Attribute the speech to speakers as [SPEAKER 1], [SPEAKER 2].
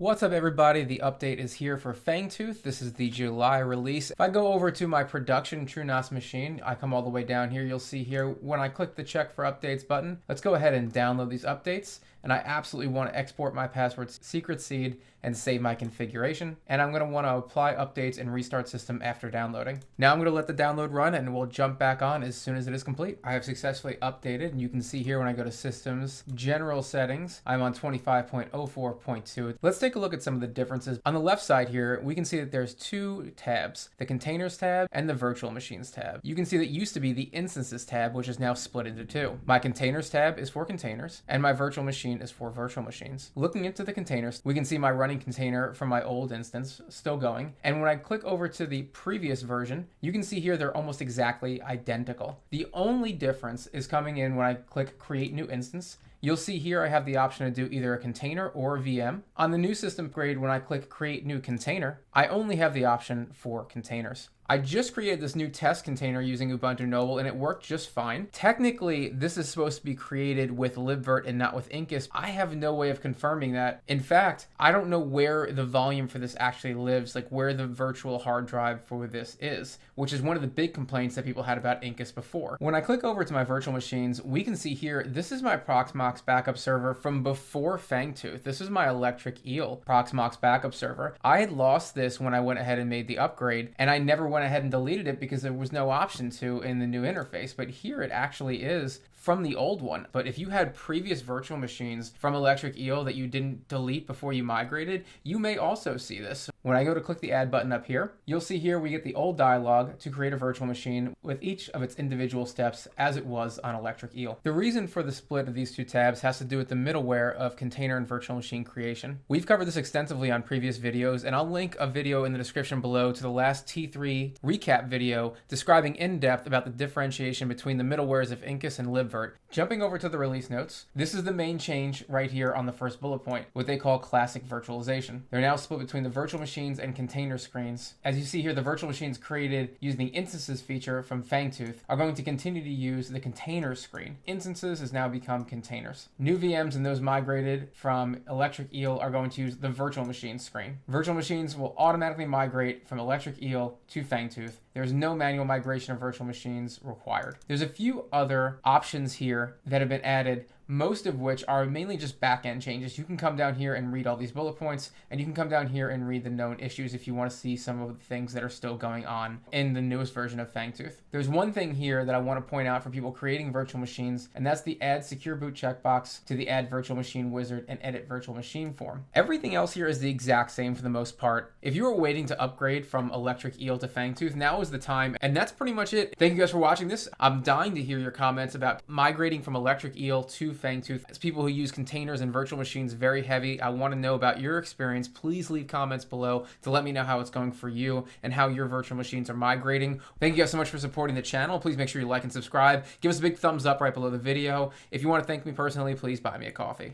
[SPEAKER 1] What's up everybody, the update is here for Fangtooth. This is the July release. If I go over to my production TrueNAS machine, I come all the way down here, you'll see here when I click the check for updates button, let's go ahead and download these updates. And I absolutely want to export my password secret seed and save my configuration. And I'm going to want to apply updates and restart system after downloading. Now I'm going to let the download run and we'll jump back on as soon as it is complete. I have successfully updated, and you can see here when I go to Systems, General Settings, I'm on 25.04.2. Let's take a look at some of the differences. On the left side here, we can see that there's two tabs, the Containers tab and the Virtual Machines tab. You can see that it used to be the Instances tab, which is now split into two. My Containers tab is for containers and my Virtual Machine is for virtual machines. Looking into the containers, we can see my running container from my old instance still going. And when I click over to the previous version, you can see here they're almost exactly identical. The only difference is coming in when I click Create New Instance. You'll see here I have the option to do either a container or a VM. On the new system grade, when I click Create New Container, I only have the option for containers. I just created this new test container using Ubuntu Noble and it worked just fine. Technically, this is supposed to be created with libvirt and not with Incus. I have no way of confirming that. In fact, I don't know where the volume for this actually lives, like where the virtual hard drive for this is, which is one of the big complaints that people had about Incus before. When I click over to my virtual machines, we can see here, this is my Proxmox backup server from before Fangtooth. This is my Electric Eel Proxmox backup server. I had lost this when I went ahead and made the upgrade, and I never went ahead and deleted it because there was no option to in the new interface, but here it actually is from the old one. But if you had previous virtual machines from Electric Eel that you didn't delete before you migrated, you may also see this. When I go to click the add button up here, you'll see here we get the old dialog to create a virtual machine with each of its individual steps as it was on Electric Eel. The reason for the split of these two tabs has to do with the middleware of container and virtual machine creation. We've covered this extensively on previous videos, and I'll link a video in the description below to the last T3 recap video describing in depth about the differentiation between the middlewares of Incus and libvirt. Jumping over to the release notes, this is the main change right here on the first bullet point, what they call classic virtualization. They're now split between the virtual machines and container screens. As you see here, the virtual machines created using the instances feature from Fangtooth are going to continue to use the container screen. Instances has now become containers. New VMs and those migrated from Electric Eel are going to use the virtual machine screen. Virtual machines will automatically migrate from Electric Eel to Fangtooth. There's no manual migration of virtual machines required. There's a few other options here that have been added, most of which are mainly just back-end changes. You can come down here and read all these bullet points, and you can come down here and read the known issues if you want to see some of the things that are still going on in the newest version of Fangtooth. There's one thing here that I want to point out for people creating virtual machines, and that's the Add Secure Boot checkbox to the Add Virtual Machine Wizard and Edit Virtual Machine form. Everything else here is the exact same for the most part. If you were waiting to upgrade from Electric Eel to Fangtooth, now is the time, and that's pretty much it. Thank you guys for watching this. I'm dying to hear your comments about migrating from Electric Eel to Fangtooth. As people who use containers and virtual machines very heavy, I want to know about your experience. Please leave comments below to let me know how it's going for you and how your virtual machines are migrating. Thank you guys so much for supporting the channel. Please make sure you like and subscribe. Give us a big thumbs up right below the video. If you want to thank me personally, please buy me a coffee.